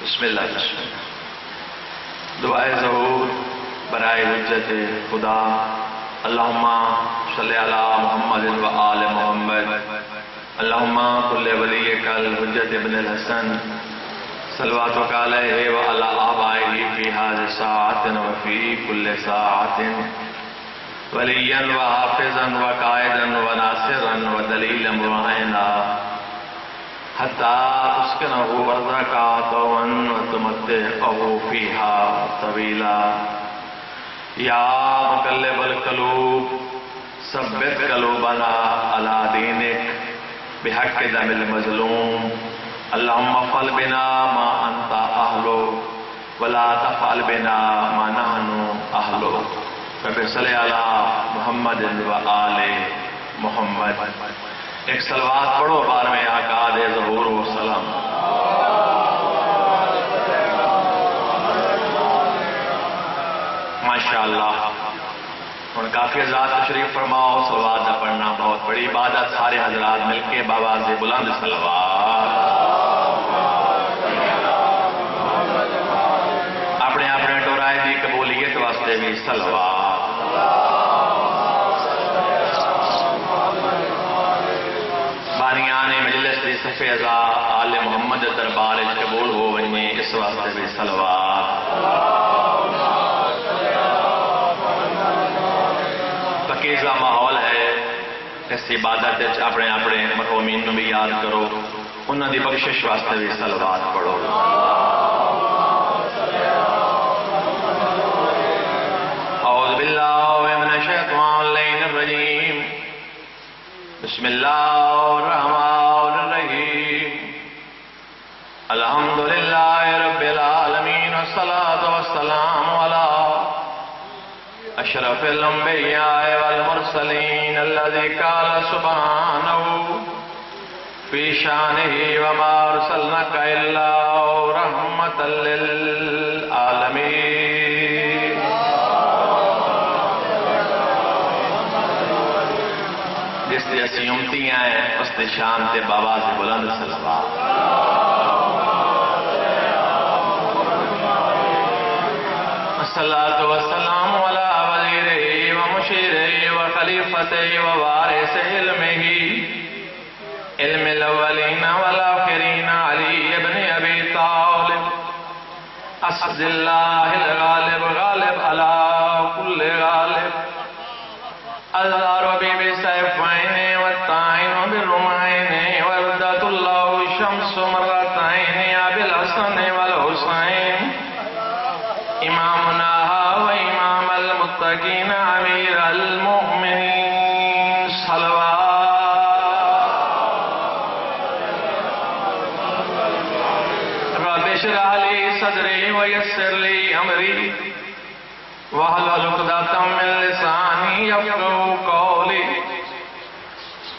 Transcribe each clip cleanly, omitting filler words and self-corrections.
بسم اللہ دعائے ظہور برائے حجت خدا اللہم صلی علی محمد و آل محمد اللہم کل ولیک الحجت ابن الحسن صلواتک علیہ و علی آبائہ فی ہذہ ساعۃ و فی کل ساعۃ ولیا و حافظا و قائدا و ناصرا و دلیلا معینا حتی اسکنہ ورزقہ طوعا و تمتعہ فیہا طویلا یا مقلب القلوب ثبت قلوبنا علی دینک بحق دم المظلوم اللہم افعل بنا ما انت اہلو ولا تفعل بنا ما نحن اہلو فبصلی علی محمد و آل محمد۔ ایک صلوات پڑھو بار میں آقا دے ظہور و سلام۔ ماشاءاللہ اور کافی حضرات تشریف فرماؤ، صلوات دا پڑھنا بہت بڑی عبادت، سارے حضرات مل کے بآواز بلند صلوات۔ اپنے اپنے ٹورائے دی قبولیت واسطے بھی صلوات۔ بانیان مجلس دی صفحہ ازا آل محمد دربار قبول ہو ونجے، اس واسطے بھی صلوات۔ پکیزہ ماحول ہے، اس عبادت اپنے اپنے مرحومین کو بھی یاد کرو، انہاں دی بخشش واسطے بھی صلوات پڑھو۔ اعوذ باللہ من الشیطان اللعین الرجیم، بسم اللہ الرحمن الرحیم، الحمدللہ رب العالمین والصلاة والسلام علی اشرف الانبیاء والمرسلین الذی قال سبحانہ فی شانہ وما ارسلناک الا رحمۃ للعالمین۔ جس دی اسی امتی ہیں اس دی شان تے بآواز بلند صلوات۔ الصلاۃ والسلام علی وزیرہ و مشیرہ و خلیفۃ و وارث علمہ علم الاولین والآخرین علی ابن ابی طالب اسد اللہ الغالب غالب علی کل غالب الظاہر بسیفین والتعین بالرمین وردت اللہ الشمس مرتین بالحسن والحسین امامنا و امام المتقین امیر المؤمنین صلوات۔ رب اشرح لی صدری ویسر لی امری واحلل عقدۃ من لسانی یفقہوا قولی،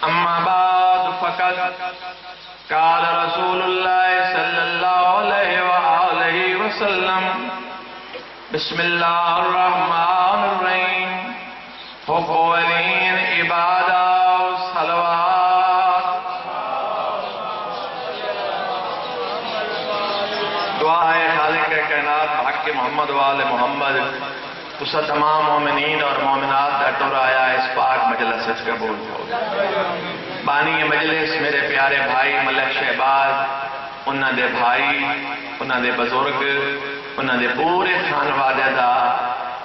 اما بعد فقد قال رسول اللہ صلی اللہ علیہ وآلہ وسلم بسم اللہ الرحمن الرحیم، حب ولین عبادہ صلوات۔ دعا ہے خالق کائنات بحق محمد و آل محمد تسا تمام مومنین اور مومنات کا ٹر آیا اس پاک مجلس قبول ہو۔ بانی مجلس میرے پیارے بھائی ملک شہباز، انہاں دے بھائی، انہاں دے بزرگ، انہاں دے پورے خانوادے دا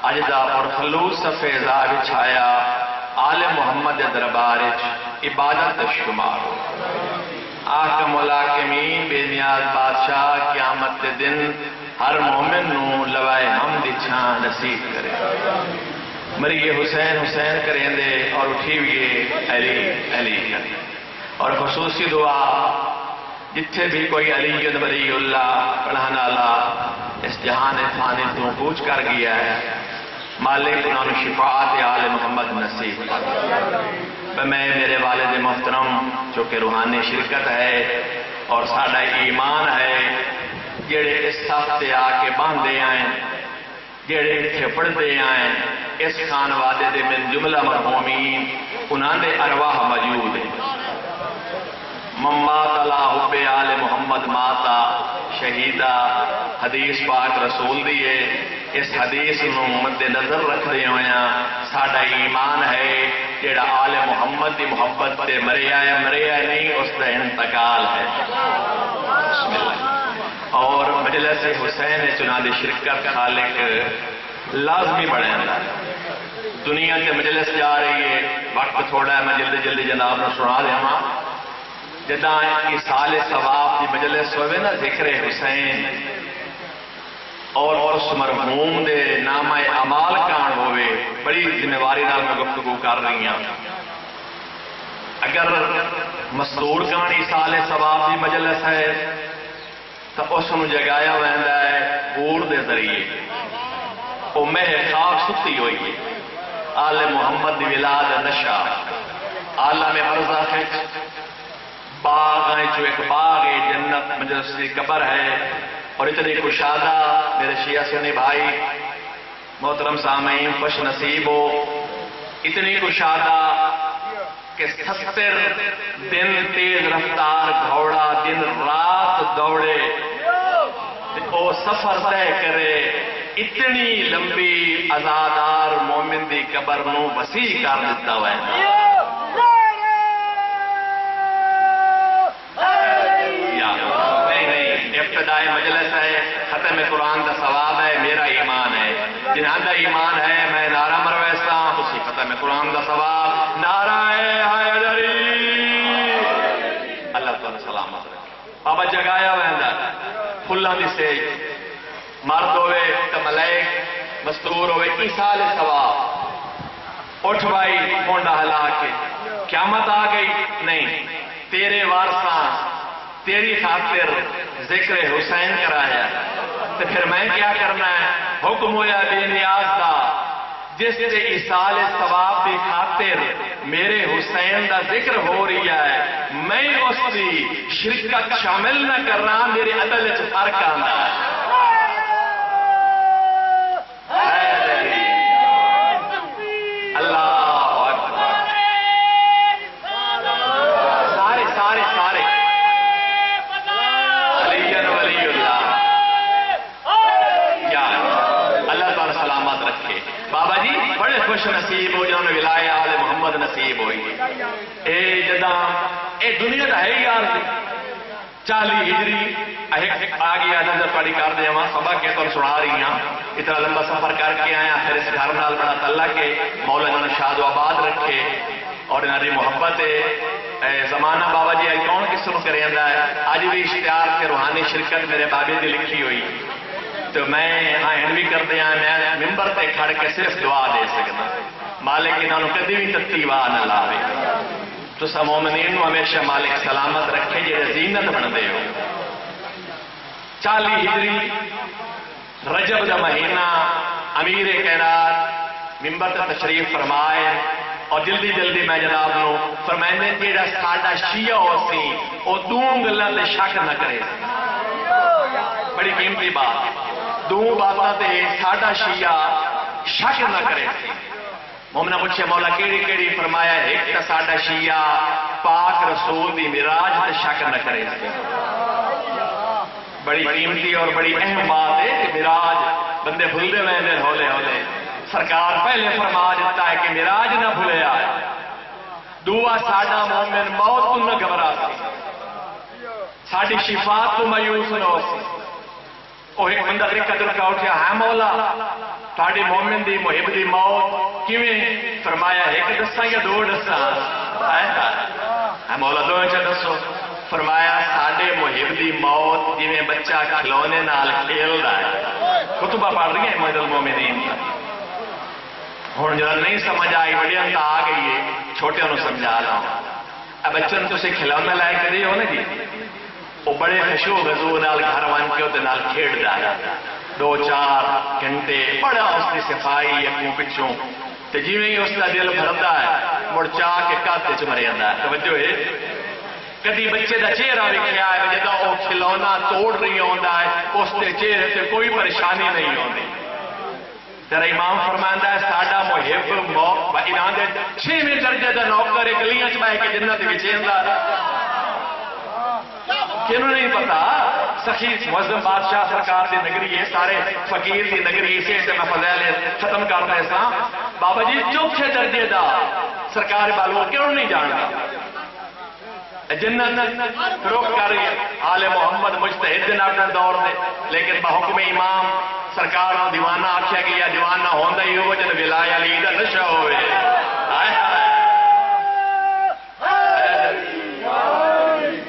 اج دا پرخلوص صفحہ بچھایا آل محمد دربار عبادت شمار ہو۔ آحکم الحاکمین بے نیاز بادشاہ قیامت کے دن ہر مومن نو لوائے حمد چھان نصیب کرے۔ مریے حسین حسین کریں دے اور اٹھی ہوئے علی علی کریں۔ اور خصوصی دعا جتھے بھی کوئی علی ولی اللہ پڑھانا اللہ اس جہان فانی تو پوچھ کر گیا ہے، مالک انہوں شفاعت آل محمد نصیب کر۔ میں میرے والد محترم جو کہ روحانی شرکت ہے اور ساڑھا ایمان ہے، جڑے اس صف آ کے باندھے آئیں، جڑے اتھے پڑھتے آئیں، اس خانوادے دے من جملہ مرحومین انہاں دے ارواح موجود ہیں۔ ممات اللہ حب آل محمد ماتا شہیدہ حدیث پاک رسول دیے اس حدیث نو مد نظر رکھ دے ہویا ساڈا ایمان ہے جیڑا آل محمد دی محبت تے مریا نہیں اس دا انتقال ہے بسم اللہ اور مجلس حسین چنان دی شرکت خالق لازمی بڑھے اندر دنیا کے مجلس جا رہی ہے وقت تھوڑا ہے میں جلدی جناب نے سنا دیا ہاں جداں ایصال ثواب دی مجلس ہوئے نا ذکر حسین اور اس مرحوم دے نامہ اعمال کان ہوئے بڑی ذمہ داری نال میں گفتگو کر رہی ہوں اگر مسرور کان ایصال ثواب دی مجلس ہے تو اس نو جگایا ویندا ہے گور دے ذریعے او مہ خواب ستی ہوئی ہے آل محمد دی ولاد نشا عالم برزخ باغ ہے جو ایک باغ ہے جنت مجلس کی قبر ہے اور اتنی کشادہ میرے شیعہ سنی بھائی محترم سامعین خوش نصیب ہو اتنی کشادہ کہ 70 دن تیز رفتار گھوڑا دن رات دوڑے او سفر طے کرے اتنی لمبی ازادار مومن دی قبر نو وسیع کر دیتا ہوا ہے ابتدائی مجلس ہے ختم قرآن کا ثواب ہے میرا ایمان ہے جنہاں دا ایمان ہے میں نعرہ مرویستا اسی ختم قرآن کا ثواب نعرہ حیدری اللہ تعالیٰ سلامت رکھے بابا جگایا وہندہ پھلاں دی سیج مرد ہوئے تو ملائک مستور ہوئے ایصال ثواب اٹھ بھائی مونڈا ہلا کے قیامت آ گئی نہیں تیرے وارثاں تیری خاطر ذکر حسین کرایا تو پھر میں کیا کرنا ہے حکم ہویا بے نیاز دا جس سے ایصال ثواب کی خاطر میرے حسین دا ذکر ہو رہی ہے میں اس کی شرکت شامل نہ کرنا میرے عدل وچ فرق آندا ہے بابا جی بڑے خوش نصیب ہو جنہوں نے ولایہ آل محمد نصیب ہوئی اے جداں اے دنیا دا ہے یار 40 ہجری آگے نظر پڑی کر دے وہاں سبق کے تو سنا رہی ہیں اتنا لمبا سفر کر کے آیا پھر اس گھر نال بڑا تعلق کے مولا جان شاد و آباد رکھے اور انہاں دی محبت زمانہ بابا جی کون کس نو کریندا ہے اج بھی اشتہار کے روحانی شرکت میرے بابے دی لکھی ہوئی تو میں آئین بھی کر دیا میں ممبر تے کھڑ کے صرف دعا دے سکتا مالک انہوں کدی بھی تتی واہ نہ لاوے تو سا مومنین ہمیشہ مالک سلامت رکھے جی زینت بن دے ہو 40 ہجری رجب دا مہینہ امیر کائنات ممبر تے تشریف فرمائے اور جلدی میں جناب نو فرمائنے جیڑا ساڈا شیعہ ہو سی او دوں گلاں تے شک نہ کرے بڑی قیمتی بات دوں باتاں تے ساڈا شیعہ شک نہ کرے مومنہ پوچھے مولا کیڑی فرمایا ایک تا ساڈا شیعہ پاک رسول دی معراج تے شک نہ کرے بڑی قیمتی اور بڑی اہم بات ہے کہ معراج بندے بھولدے ویندے ہولے سرکار پہلے فرما دیتا ہے کہ معراج نہ بھولے آئے دعا ساڈا مومن موت تو نہ گھبرا سی ساڈی شفاعت تو مایوس نہ ہو سی وہ ایک بندہ قدر کا اٹھیا ہے مولا ساڈے مومن دی محب دی موت کیویں فرمایا ایک دساں یا 2 دساں ہے مولا 2 دسو فرمایا ساڈے محب دی موت جویں بچہ کھلونے نال کھیلدا ہے خطبہ پڑھ رہی ہے موعظۃ المومنین ہن جڑا نہیں سمجھ آئی بڑیاں تا آ گئی ہے چھوٹیاں نو سمجھا لاں بچوں نوں تسی کھلونا لے کے دیو نا جی وہ بڑے خشوع خضوع نال گھر وان کے تے نال کھیڈدا ہے 2-4 گھنٹے بڑا اس کی صفائی اپنوں پچھوں تے جیویں ہی اس کا دل بھردا ہے مڑ چاہ کے کاتے چ مر جاندا ہے توجہ ہے کدی بچے دا چہرہ ویکھیا ہے جدوں او کھلونا توڑ رہی ہوندا ہے اس دے چہرے تے کوئی پریشانی نہیں ہوندی تیرا امام فرماندا ہے ساڈا محب موت انہاں دے 6ویں درجے دا نوکر گلیاں چ بیٹھ کے جنت وچ ایندا کینوں نہیں پتا سخی معظم بادشاہ سرکار دی نگری ہے سارے فقیر دی نگری سے میں فضائل ختم کر رہے سا بابا جی چوتھے درجے دا سرکار بالو کیوں نہیں جانتا جنت روک کر رہی ہے آل محمد مجتہد دن اپنے دور دے لیکن بحکم امام سرکار نو دیوانہ آکھیا گیا دیوانہ ہوندا ہی ہو جن ولایہ علی دا نشہ ہوئے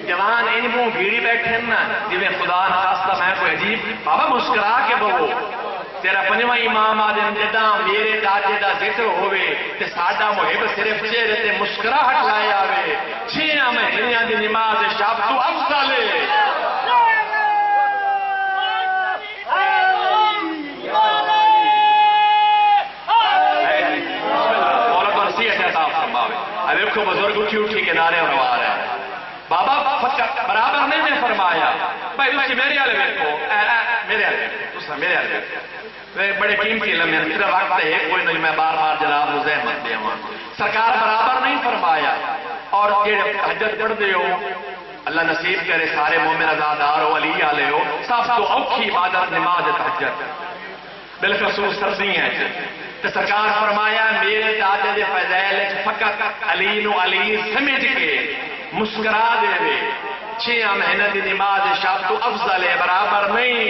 جوان ان منہ بھیڑی بیٹھے نا جی میں خدا نخواستہ میں کوئی عجیب بابا مسکرا کے بہو تیرا پنجواں امام آدم جداں میرے داجے دا ذکر ہوئے تے ساڈا محب صرف چہرے تے مسکراہٹ لائے آوے 6 مہینیاں دی نماز شب تو افضل دیکھو بزرگ اٹھی اٹھی کے نعرے اور آ رہے ہیں بابا برابر نہیں میں فرمایا بھائی تھی میرے والے دیکھو میرے والے دوسرا میرے والے دیکھو بڑے قیمتی لمحے میرا وقت ہے کوئی نہیں میں بار بار جناب مزاحمت دے ہوں سرکار برابر نہیں فرمایا اور جڑے تہجد پڑھ دے ہو اللہ نصیب کرے سارے مومن عزادار ہو علی والے ہو سب تو اوکھی عبادت نماز تہجد بالخصوص سردی ہیں تو سرکار فرمایا میرے دادے دے فضائل فقط علی نو علی سمجھ کے مسکرا دے وے 6 مہینہ دی نماز شب تو افضل ہے برابر نہیں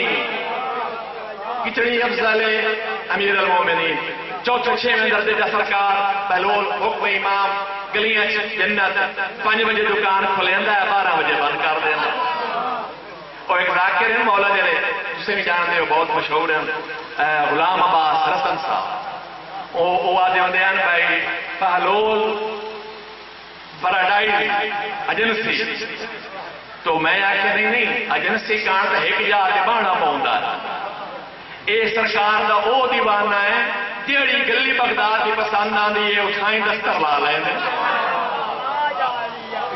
کتنی افضل ہے امیر المومنین چوتھے 6 درجے دا سرکار بہلول حکم امام گلیاں جنت 5 بجے دکان کھلیندا ہے 12 بجے بند کر دیندا اور ایک ذاکر ہیں مولا جڑے تسیں بھی جانتے ہو بہت مشہور ہیں غلام عباس رسن صاحب وہ آدھے ہوندے ہیں بھائی بہلول براڈائی ایجنسی تو میں آکھیا نہیں ایجنسی کان تے ایک جا کے بہنا پوندا اے سرکار دا او دیوانہ ہے جیڑی گلی بغداد دی پسند آندی ہے اٹھائیں دستر لا لیندے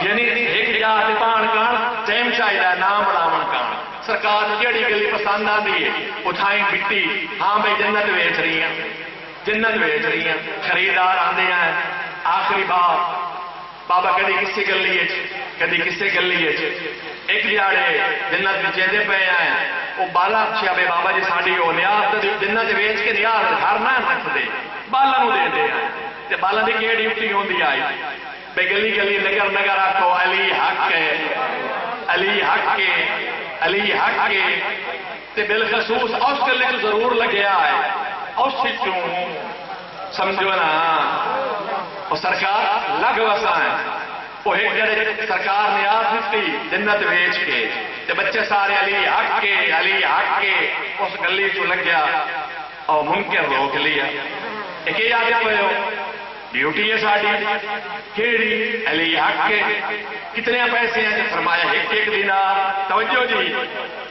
یعنی ایک جا کے بہن کان ٹائم چاہیے نام بڑھاون کان سرکار جیڑی گلی پسند آندی ہے اٹھائیں مٹی ہاں بھائی جنت ویچ رہی ہیں خریدار آندے ہیں آخری بات بابا کدی کسی گلی کدی کسی گلی ایک جاڑے جنت بھی چیندے پہ آئے وہ بالا اچھا بے بابا جی ساڑی ہو نیاز جنت ویچ کے نیاز ہر نہ رکھ دے بالا نو دے دے تے بالا دی کیڑی اٹھی ہوندی آئی بے گلی گلی نگر نگر آکھو علی حق ہے علی حق کے علی حق کے تے بالخصوص اس گلی تو ضرور لگیا ہے اس سے کیوں سمجھو نا وہ سرکار لگ وسا ہے وہ ایک جڑے سرکار نے آس دیتی جنت ویچ کے تے بچے سارے علی حق کے اس گلی چو لگ گیا اور منکر روک لیا ایک یہ آگے پہ ہو ڈیوٹی ہے ساڑی کیڑی علی حق کے کتنے پیسے ہیں فرمایا ایک دینار توجہ جی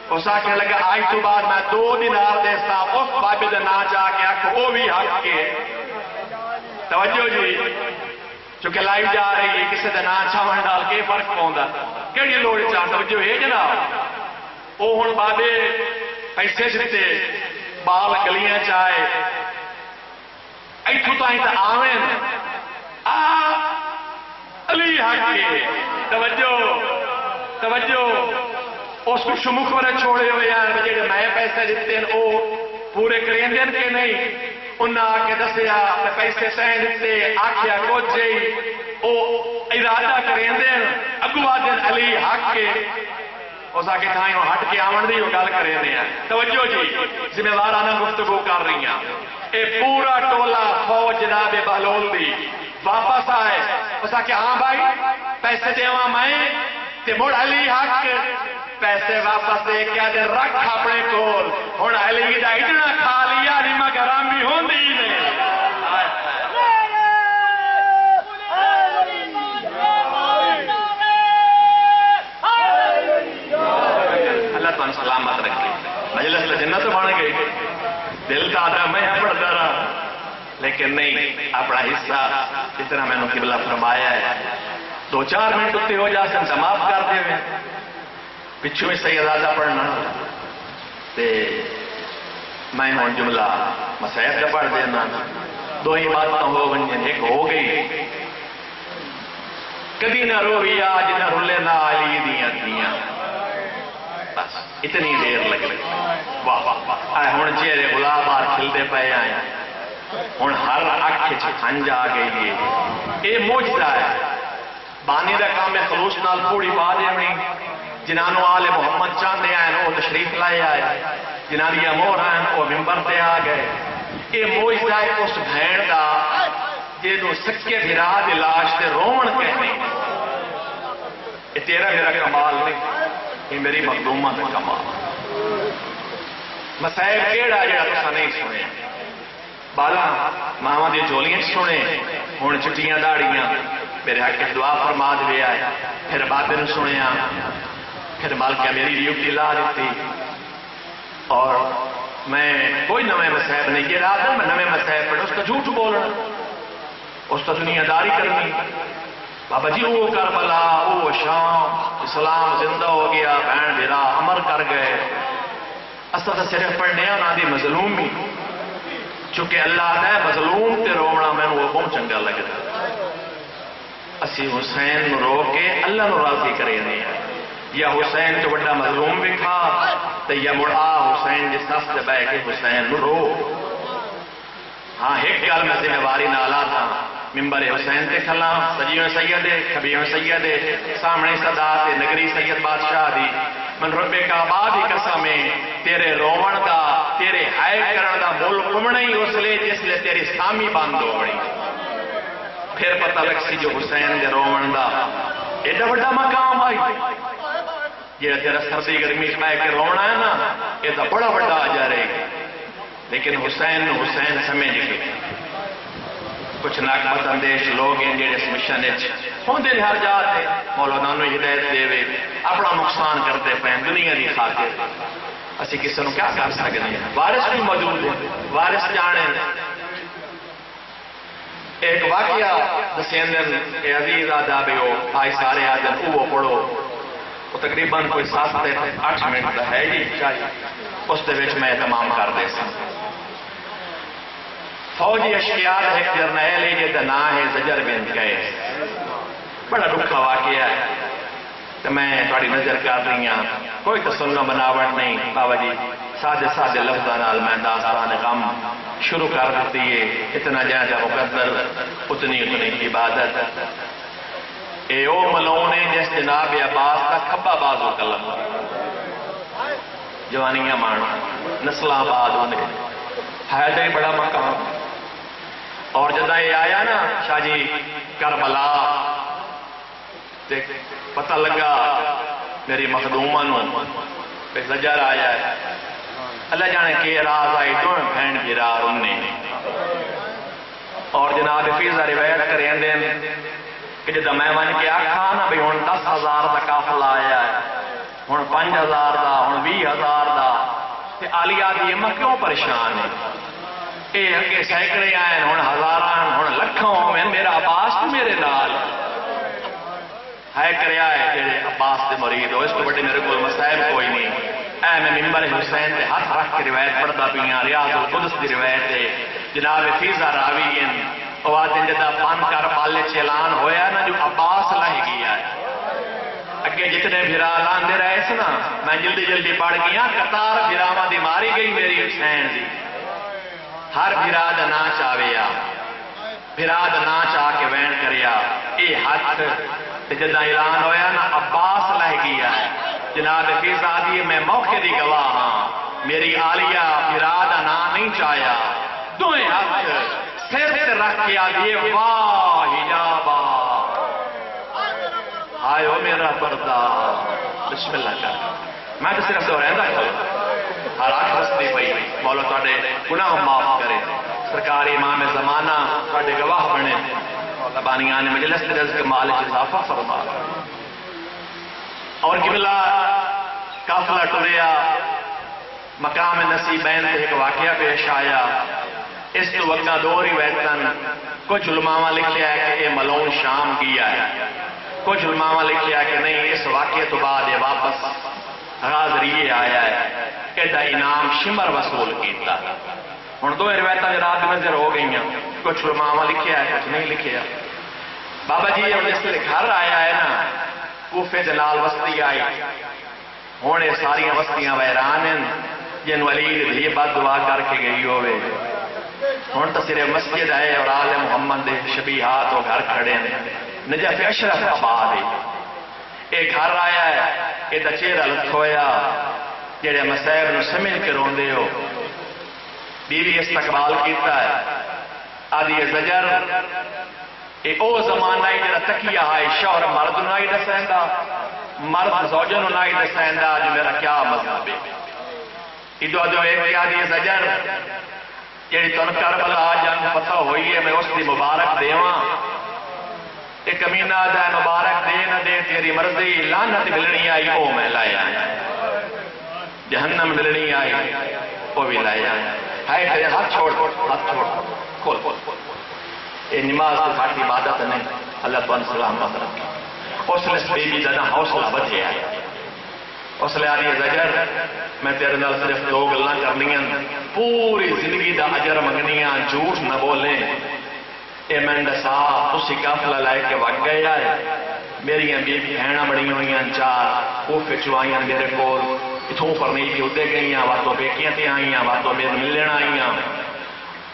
اس آکھنے لگا آج تو بعد میں 2 دینار دیستا اس بابی دے نہ جا کے آکھ وہ بھی حق کے توجہ جی چونکہ لائیو جا رہی ہے کسی دے نہ چھاون ڈال کے فرق پوندا کیڑی لوڑ چاہ توجہ ہے جناب وہ ہن بابے پیسے دیتے بال گلیاں چاہے ایتھوں تائیں تے آویں علی حق کے توجہ اس کو شموخ ورے چھوڑے ہوئے ہیں جڑے میں پیسے دیتے ہیں وہ پورے کریں دین کے نہیں انہاں آ کے دسیا پیسے تین دیتے آکھیا کچھ جی وہ ارادہ کریں دین اگوا دین علی حق کے اس آکے تھائیں ہٹ کے آمن دی وہ گل کریں دیں توجہ جی ذمہ دارانہ گفتگو کر رہی ہیں اے پورا ٹولا فوج جناب بہلول دی واپس آئے اس آکے ہاں بھائی پیسے دیواں میں تے مڑ علی حق پیسے واپس دے کیا دے رکھ اپنے کول ہن علی دا اتنا کھا لیا نہیں مگر رامی ہوندی نہیں اللہ تعالیٰ سلامت رکھے مجلس جنت بن گئی دل کا آدھا میں پڑھتا رہا لیکن نہیں اپنا حصہ اتنا میں نے قبلہ فرمایا ہے 2-4 منٹ اتنے ہو جا سن سماپت کر دے ہوئے پچھو میں سیدادہ پڑھنا تے میں ہوں جملہ مسائب کا پڑھ دینا 2 ہی باتیں ہو گئی ایک ہو گئی کدی نہ روی آج نہ رولے نہ علی دیاں بس اتنی دیر لگی واہ واہ واہ ہوں چہرے گلاب بار کھلتے پے آئے ہوں ہر اکھ ہنج آ گئی ہے یہ موجزہ ہے بانی دا کام ہے خلوص نال پوڑی پا دینی جنہوں آل محمد چاہتے آئے وہ تشریف لائے آئے جنہوں دیا مور آئے وہ ممبر تے آ گئے یہ موجزہ ہے اس بھین دا جنہوں سکے بھرا دی لاش تے رومن کہنے یہ تیرا میرا کمال نہیں یہ میری مخدومہ کا کمال مسائب کیڑا جڑا تسا نہیں سنے بالا ماما دی جولیاں سنے ہون چٹیاں داڑیاں میرے حق دعا فرما دے آئے پھر بابے نے سنیا پھر مالکہ میری ڈیوٹی لا دیتی اور میں کوئی نویں مسائب نہیں یہ رات ہے میں نویں مسائب پڑھ اس کا جھوٹ بولنا اس کا دنیا داری کرنی بابا جی وہ کربلا وہ شام اسلام زندہ ہو گیا بہن بھیرا امر کر گئے اصل صرف پڑھنے آنا دی مظلومی چونکہ اللہ نے مظلوم تے رونا میں وہ بہت چنگا لگتا اسی حسین رو کے اللہ نو راضی کرے نہیں یا حسین تو بڑا مظلوم بھی کھا تو یا مڑا حسین جس سخت بے کے حسین رو ہاں ایک گل میں ذمہ واری نالا تھا ممبر حسین تے کھلا سجیوں سیدے کھبیوں سیدے سامنے صدا تے نگری سید بادشاہ دی من رب کعبہ دی قسمیں تیرے رومن دا تیرے ہائے کرن دا مول کمنے ہی اس لئے جس لئے تیری سامی باندھو بڑی پھر پتہ لگ سی جو حسین دے رومن دا ایڈا بڑا مقام آئی یہ تیرا سردی گرمی میں کہ رونا ہے نا یہ تو بڑا بڑا آ جا رہے لیکن حسین سمجھ گئے کچھ ناکبت اندیش لوگ ہیں جیڑے اس مشن ہوں دے ہر جاتے مولانا نو ہدایت دے وے اپنا نقصان کرتے پہن دنیا دی خاطر اسی کسی نو کیا کر سکتے ہیں وارث بھی موجود ہے وارث جانے ایک واقعہ دسیندن اے عزیز آدھا بے ہو آئی سارے آدھن وہ پڑھو وہ تقریباً کوئی 7 سے 8 منٹ دا ہے جی اس دے وچ میں تمام کر دے سن فوجی اشکیات ہے جرنیل یہ دنا ہے زجر بن قیس بڑا دکھا واقعہ ہے تو میں تھوڑی نظر کر رہی ہوں کوئی تو سننا بناوٹ نہیں بابا جی سادے سادے لفظاں نال میں داستان غم شروع کر دیتی ہے اتنا زیادہ مقدر اتنی عبادت اے او ملونے جس جناب عباس کا کھبا بازو قلم جوانیاں مانا نسل آباد ہونے ہے تو بڑا مقام اور جدہ یہ آیا نا شاہ جی کربلا پتہ لگا میری مخدومہ نو پہ زجر آیا ہے اللہ جانے کہ راز آئی تو بہن کی راہ اننے اور جناب فیضہ روایت کریں دیں کہ جدہ میں ون کے آکھا نا بھی ہون 10,000 دا کافل آیا ہے ہون 5,000 دا ہون 20,000 دا تے آلیہ دی امہ کیوں پریشان ہے اے اگے سینکڑے آئے ہون ہزاران ہون لکھوں میں میرا عباس تو میرے نال ہے کرے آئے جیڑے عباس دے مرید ہو اس کو بڑے میرے کو مسائب کوئی نہیں اے میں ممبر حسین دے ہاتھ رکھ کے روایت پڑھتا پیاں ریاض القدس دی روایت ہے جناب فیضہ راوی ہیں وادن جدہ پان کر پالے چیلان ہویا نا جو عباس لائے گیا ہے اگے جتنے بھرا لان دے رہے سنا میں جلدی جلدی پڑھ گیا قطار بھراما دی ماری گئی میری حسین دی ہر بھرا دا ناچ آویا بھرا دا ناچ آ کے وین کریا اے ہاتھ جدہ اعلان ہویا نا عباس لائے گیا ہے جناب فیضہ دی میں موقع دی گواہ ہاں میری آلیہ بھرا دا نا نہیں چاہیا دوئے ہاتھ سر سے رکھ کے آدھئے واہ حجابہ آئے ہو میرا پردہ بسم اللہ کر میں تو صرف دو رہندہ کھا ہر آٹھ رستی پئی مولا تاڑے گناہ معاف کرے سرکار امام زمانہ تاڑے گواہ بنے تبانیان مجلس رزق مالک اضافہ فرما اور قبلہ کافلہ ٹریا مقام نصیبین سے ایک واقعہ پیش آیا اس تو وقت دو روایتاں کچھ علماء لکھ لیا ہے کہ یہ ملون شام کیا ہے کچھ علماء لکھ لیا کہ نہیں اس واقعے تو بعد یہ واپس حاضریے آیا ہے کہ دا انعام شمر وصول کیتا ہن دو روایتاں رات نظر ہو گئی ہیں کچھ علماء لکھیا ہے کچھ نہیں لکھیا بابا جی جب اس سے گھر آیا ہے نا کوفے دلال وسطی آئی ہوں یہ ساری بستیاں ویران ہیں جن ولید یہ بد دعا کر کے گئی ہوئے ہوں تو صرف مسجد ہے اور آل محمد دے شبیہات وہ گھر کھڑے ہیں نجف اشرف آباد ہے یہ گھر آیا ہے یہ دا چہرہ لکھویا جڑے مسائب نو سمجھ کے روندے ہو بیوی استقبال کیتا ہے آدھی زجر اے او زمانہ ہی جڑا تکیہ ہے شوہر مرد نو ہی دسیندا مرد زوجہ نو ہی دسیندا جو میرا کیا مذہب ہے ادو ادو ایک آدھی زجر جڑی تن کربلا جنگ پتہ ہوئی ہے میں اس دی مبارک دیواں ایک کمینہ دا مبارک دے نہ دے تیری مرضی لعنت ملنی آئی او میں لایا جہنم ملنی آئی وہ بھی لایا ہے تیرے ہاتھ چھوڑ کھول یہ نماز تو کھاٹی عبادت نہیں اللہ تعالیٰ سلامت رکھے اس لئے بی بی جنا حوصلہ بچے آئے اس لئے آدھی زجر میں تیرے نال صرف دو گلاں کرنیاں پوری زندگی دا اجر منگنیاں جھوٹ نہ بولیں اے میں دسا تسی قافلہ لائے کے وقت گیا ہے میری بی بہناں بڑی ہوئیاں چار وہ پچوائیاں میرے کول اتھوں پر نہیں تھی ادھے گئیاں واتوں بیکیاں تھی آئیاں واتوں میرے ملن آئیاں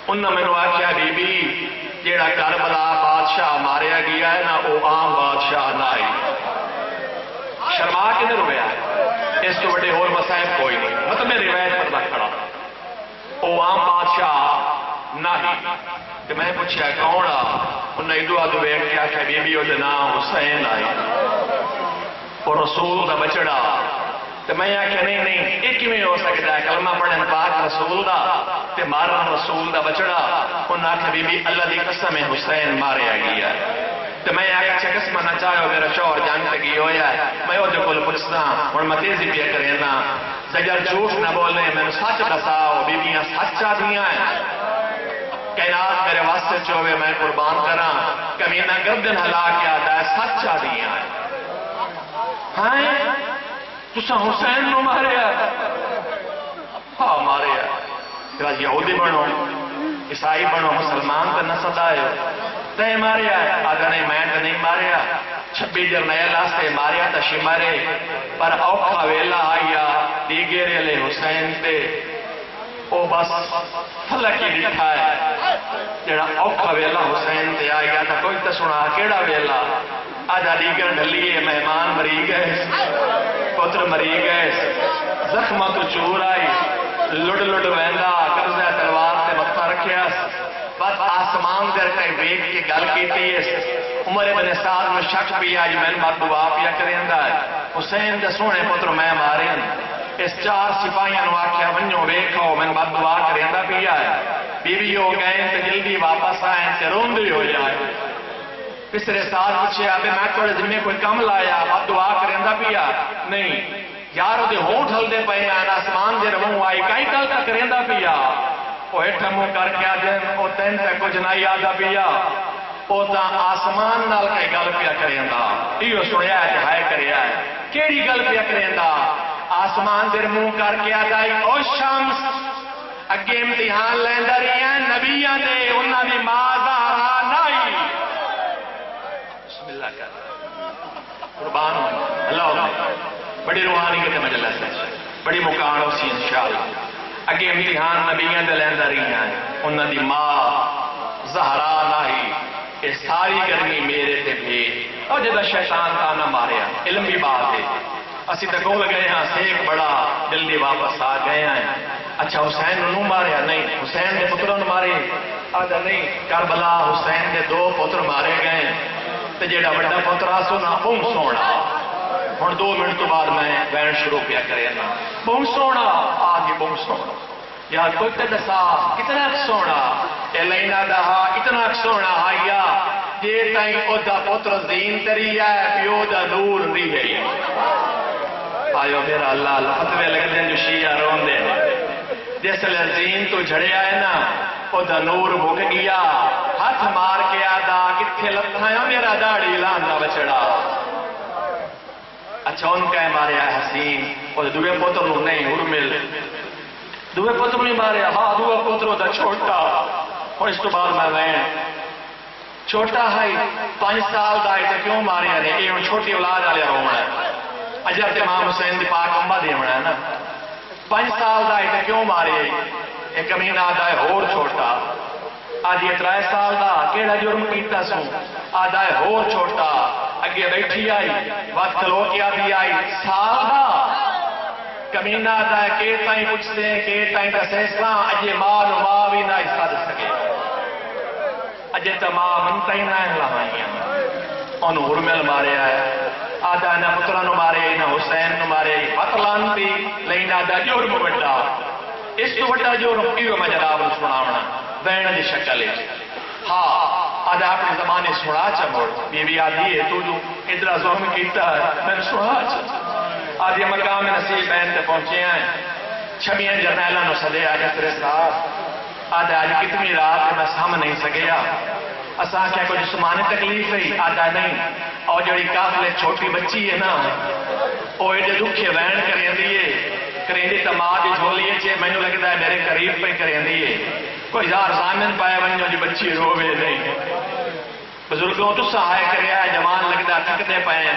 انہوں میں نے آکھیا بی بی جیڑا کربلا بادشاہ ماریا گیا ہے نا وہ عام بادشاہ نہ آئی شرما کے نہیں رویا اس کو بڑے اور مسائب کوئی نہیں مطلب میں روایت پر رکھ کھڑا وہ عام بادشاہ نہ ہی کہ میں پوچھا کون انہیں ادو ادو بیٹھ کے آکھیا بی بی وہ نام حسین آئی اور رسول دا بچڑا تو میں آکھیا نہیں ایک میں ہو سکتا ہے کلمہ پڑھن پاک رسول دا تے مارن رسول دا بچڑا انہیں آکھیا بی بی اللہ دی قسم حسین ماریا گیا ہے تو میں آکھیا اچھا قسمہ نہ چاہو میرا شوہر جان تکی ہویا ہے میں وہ جو کل پوچھنا اور میں تیزی پیا کرینا زجر جھوٹ نہ بولنے میں سچ بتاؤ بیبیاں سچا دیاں ہیں کائنات میرے واسطے چوہے میں قربان کراں کمینہ گردن ہلا کے آتا ہے سچا دیاں ہیں ہائیں تسا حسین نو ماریا ہاں ماریا یہودی بنو عیسائی بنو مسلمان تو نہ سدائے تے ماریا آگا نہیں میں تو نہیں ماریا 26 جرنیل آستے ماریا تشی مارے پر اوکھا ویلا آیا دیگرے لے حسین تے او بس فلکی ڈٹھا ہے جڑا اوکھا ویلا حسین تے آیا تا کوئی تا سنا کیڑا ویلا آجا دیگر ڈھلیے مہمان مری گئے پتر مری گئے زخمہ تو چور آئی لڑ ویندا قبضہ تلوار تے متھا رکھیا بس آسمان در کے بیگ کی گل کیتی ہے عمر ابن سعد میں شک بھی آج میں بات دعا پیا کریندا ہے حسین دے سونے پتر میں مارے اس 4 سپاہیاں نو آکھیا ونجو ویکھو میں بات دعا کریندا پیا ہے بیوی ہو گئے تے جلدی واپس آئے تے روندی ہو جائے پسرے ساتھ پوچھے ابے میں تھوڑے ذمے کوئی کم لایا بات دعا کریندا پیا نہیں یار وہ ہونٹ ہلدے پے آن آسمان دے منہ آئی کئی گل کا کریندا پیا وہ ہیٹھ منہ کر کے آدھے وہ تین تے کچھ نہیں آدھا پیا وہ تا آسمان نال کئی گل پیا کریندا یہ سنیا ہے کہ ہائے کریا ہے کیڑی گل پیا کریندا آسمان دے منہ کر کے آدھا او شمس اگے امتحان لیندا رہی ہیں نبیاں دے انہاں دی ماں زہرا نہیں بسم اللہ کر قربان اللہ بڑی روحانیت مجلس ہے بڑی مکانو سی انشاءاللہ اگے امتحان نبیاں دے لیندہ رہی ہیں انہاں دی ماں زہرا نہیں اے ساری گرمی میرے تے بھیج اور جدہ شیطان کا نہ ماریا علم بھی بات ہے اسی تکول گئے ہیں سیک بڑا جلدی واپس آ گئے ہیں اچھا حسین نو ماریا نہیں حسین دے پتروں نے مارے آدھا نہیں کربلا حسین دے 2 پتر مارے گئے تے جیڑا بڑا پترا سونا بہت سونا ہن 2 منٹ تو بعد میں بین شروع کیا کرے نا بہت سونا آگے بہت سونا یا کوئی تے دسا کتنا سونا اے لینا دہا اتنا سونا آیا جے تائیں او دا پتر زین تری ہے پیو دا نور دی ہے آئیو میرا اللہ فتوے لگ دیں جو شیعہ رون دے جیسے زین تو جھڑے آئے نا او دا نور بھوک گیا ہاتھ مار کے آدھا کتھے لتھایا میرا داڑی لاندہ بچڑا اچھا ان کا مارے آئے حسین اور دوے پتر نو نہیں ارمل دوے پتر نہیں مارے ہاں دوے پتر دا چھوٹا اور اس تو بعد میں وین چھوٹا ہے 5 سال دا ہے تو کیوں مارے آنے یہ چھوٹی اولاد آلے رونا ہے اجر امام حسین دی پاک امبا دیونا ہے نا 5 سال دا ایک کیوں مارے ایک کمینہ آدھا ہے ہور چھوٹا آدھی 3 سال دا کیڑا جرم کیتا سو آدھا ہے ہور چھوٹا اگے بیٹھی آئی وقت کھلو کے آدھی آئی سال دا کمینہ آدھا ہے کہ تائیں پوچھتے ہیں کہ تائیں دسیساں اجے ماں و ماں بھی نہ حصہ دے سکے اجے تمام انتائیں نہ لہائیاں انہوں ہرمل مارے آئے آدھا نہ پترانو مارے نہ حسین نو مارے پتلان بھی لیکن آدھا جرم بڑا اس تو بڑا جرم کیوں میں جناب نے سناونا بین دی شکل ہے ہاں آدھا اپنے زمانے سنا چمڑ بیوی آدھی ہے تو جو ادھر ظلم کیتا ہے میں نے سنا چمڑ آدھی مقام نصیب بین تے پہنچے ہیں چھبیاں جرنیلہ نو صدے آجا تیرے ساتھ آدھا آج کتنی رات میں سام نہیں سکیا اساں کیا کوئی جسمانی تکلیف ہے آدھا نہیں اور جڑی کافلے چھوٹی بچی ہے نا وہ ایڈے دکھے وین کریں دی تماد جھولیے چھے میں نے لگتا ہے میرے قریب پہ کریں دیئے کوئی زار زامن پائے ونجو جی بچی روے نہیں بزرگوں تو سہائے کریا ہے جوان لگتا تھکتے پائے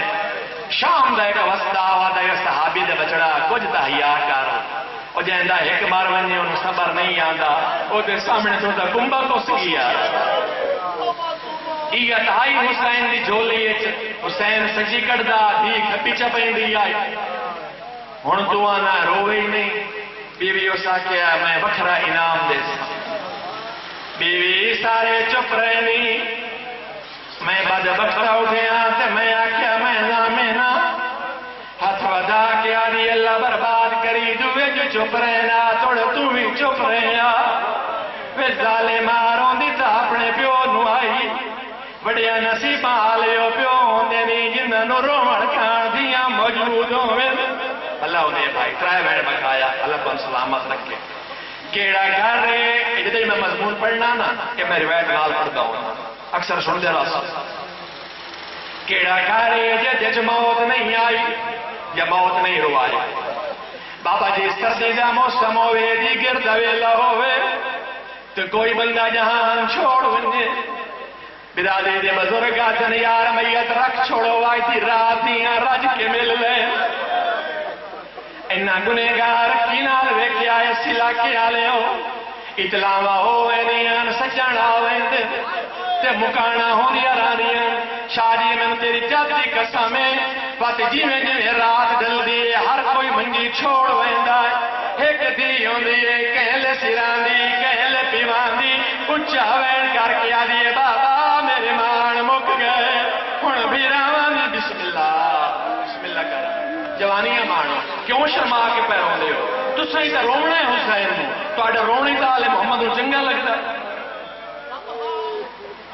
شام دا ایک وسطہ آوازہ ایک صحابی دے بچڑا کچھ تحییٰ کارو اور جہندہ ایک بار ونجے انہوں صبر نہیں آندہ وہ دے سامنے تو دا کمبا کو سکیا یہ تہائی حسین دی جھولی حسین سجی کردہ دی کھپی چپیں دی آئی ہن تو آنا روے ہی نہیں بیوی اسا کیا میں وکھرا انعام دے سا بیوی سارے چپ رہے نہیں میں بعد وکھرا اٹھیا تے میں آکیا میں نا ہاتھ ودا کیا دی اللہ برباد کری دوے جو چپ رہنا توڑ تو بھی چپ رہیا پھر ظالم آرون دی تا اپنے پیو نو آئی بڑیا نصیب آلیو پیو ہوندے نہیں جنہاں نو رومن کھان دیاں موجود ہوئے اللہ انہیں بھائی ٹرائے بیڑ بکایا اللہ کو سلامت رکھے کیڑا گھر رہے جدے میں مضمون پڑھنا نا کہ میں روایت نال پڑھتا ہوں اکثر سن دے رہا کیڑا گھر رہے جج موت نہیں آئی یا موت نہیں روائی بابا جی سردی دا موسم ہوئے دی گرد ویلا ہوئے تو کوئی بندہ جہان چھوڑ ونجے برادری دے بزرگ آجن یار میت رکھ چھوڑو آئی تھی رات دیاں رج کے مل لیں انہا گنہگار کی نال ویکھے آئے سلا کے آلے ہو اطلاع ہوئے نیان سجانا ہوئے تے مکانا ہو دیا رانیاں شادی میں تیری جاتی قسمیں بات جی میں جنہیں رات ڈل دیئے ہر کوئی منجی چھوڑ ویندہ ایک دی ہوں دیئے کہلے سران دی کہلے پیوان دی اچھا وین کر کے آدھیے بابا میرے مان مک گئے ہن بھی راوان دی بسم اللہ کر جوانیاں مانو کیوں شرما کے پیروں دے ہو تو صحیح تا رونا ہے حسین نو تو آڈا رونی تا آلے محمد نو چنگا لگتا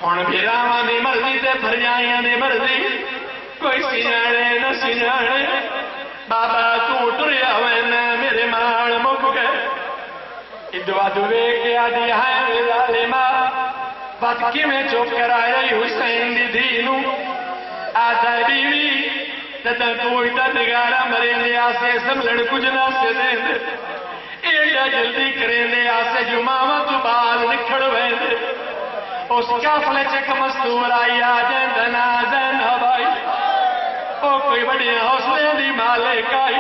ہن بھی راوان دی مرضی تے پھر جائیاں دی مرضی کوئی سیانے نہ سیانے بابا تو ٹریا وینا میرے مان مک گئے ادوا دوے کے آدھی ہے میرے ظالمہ بات کی میں چوک کر آئے رہی حسین دی دینو آدھا بیوی تتا کوئی تا نگارہ مرین دے آسے سملن کچھ نہ سے دے دے ایڈا جلدی کریں دے آسے جو ماما تو بال نکھڑ ہوئے دے اس کافلے چک مستور آئی آجیں دنا زین ہوائی او کوئی بڑی حوصلے دی مالک آئی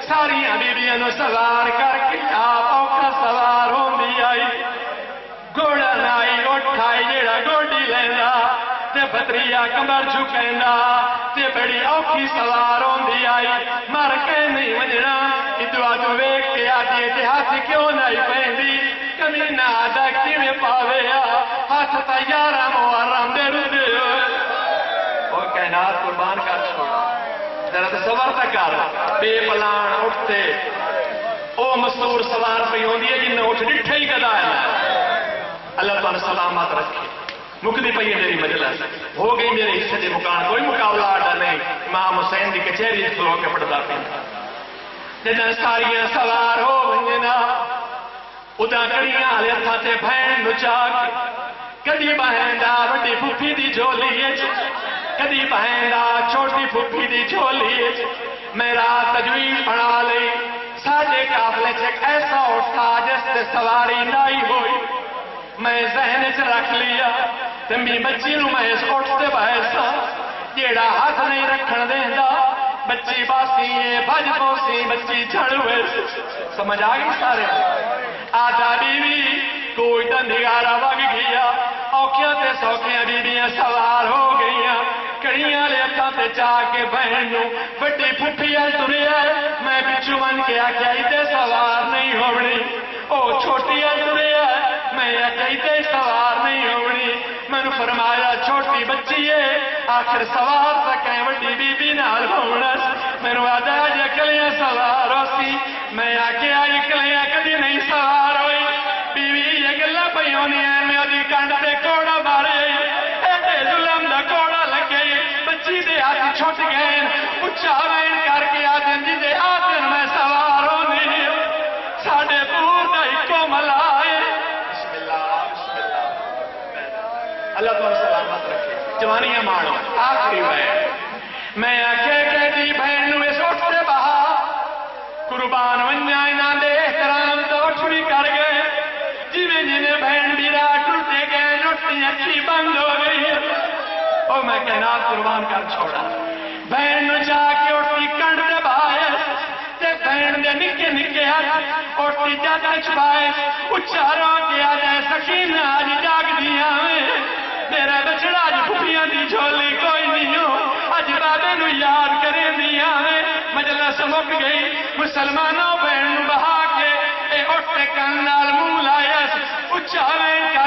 ساریاں بیبیاں نو سوار کر کے آپ اوکھا سوار ہوں دی آئی گوڑا نائی اٹھائی جیڑا گوڑی لینا تے بطریہ کمر جھکینا تے بڑی اوکھی سوار ہوں دی آئی مر کے نہیں وجنا ادوا تو ویک کے آدھی تے ہاتھ کیوں نہیں پہنی کمی نہ آدھا کی میں پاوے ہاتھ تیارہ محرم دے رو دے وہ کائنات قربان کر چھوڑا ذرا تصور تک کر بے پلان اٹھتے او مستور سوار پہ ہوں دیئے جن نے اٹھ ڈٹھے ہی گدا ہے اللہ تعالیٰ سلامت رکھے مکدی پہیے میری مجلس ہو گئی میرے حصے دے مکان کوئی مقابلہ آڈا نہیں امام حسین دی کچھیری کھلو کے پڑھتا تھی جنہاں ساریاں سوار ہو ونجنا ادا کڑیاں آلے تھاتے بھین نچاک کدی بہن دا بڑی پھوپھی دی جھولی کدی بہن دا چھوٹی پھوپھی دی جھولی میرا تجویز پڑھا لئی ساجے قافلے چک ایسا اٹھا جس سے سواری نائی ہوئی میں ذہن سے رکھ لیا تمہیں بچی نو میں اس اٹھتے بہسا جیڑا ہاتھ نہیں رکھن دیندہ بچی باسی ہے بھج پوسی بچی چھڑوے سمجھ آگئی سارے آدھا بیوی کوئی دندگارہ وگ گیا اوکھیاں تے سوکھیاں بیویاں سوار ہو گئیاں کڑیاں لے اکھاں تے چاہ کے بہن نو بڑی پھپھی ال تری ہے میں پچھو من کے آکھائی تے سوار نہیں ہونی او چھوٹی ال تری ہے میں آکھائی تے سوار نہیں ہونی میں نے فرمایا چھوٹی بچی ہے آخر سوار سکیں وڈی بی بی نال ہونس میں نے آدھا جے کلیاں سوار ہو سی میں آکھیا کلیاں کدی نہیں سوار ہوئی بیوی یہ گلا پئی ہونی ہے میں ادی کنڈ تے کوڑا مارے ایڈے ظلم دا کوڑا لگے بچی دے ہاتھ چھٹ گئے اچھا وین کر کے آدن جی دے آدن میں سوار ہونی ساڑے پور دا ایکو ملائے بسم اللہ اللہ تو سلامت رکھے جوانیاں مانو آخری میں آکھے کہ دی بہن نو اس اٹھ سے بہا قربان ونجائے نہ دے احترام تو اٹھ بھی کر گئے جنہیں بہن بیرا ٹوٹے گئے نوٹی اچھی بند ہو گئی او میں کہنا قربان کر چھوڑا بہن نو جا کے اٹھی کنڈ دے بھائے تے بہن دے نکے نکے ہاتھ اٹھی جاتے چھپائے اچھاروں کیا جائے سکین آج جاگ دیا میں میرا بچڑا آج پھپیاں دی جھولی کوئی نہیں ہو آج بابے نو یاد کرے دیا میں مجلس مک گئی مسلمانوں بہن نو بہا کے اے اٹھے کنال منہ لائے اچھا میں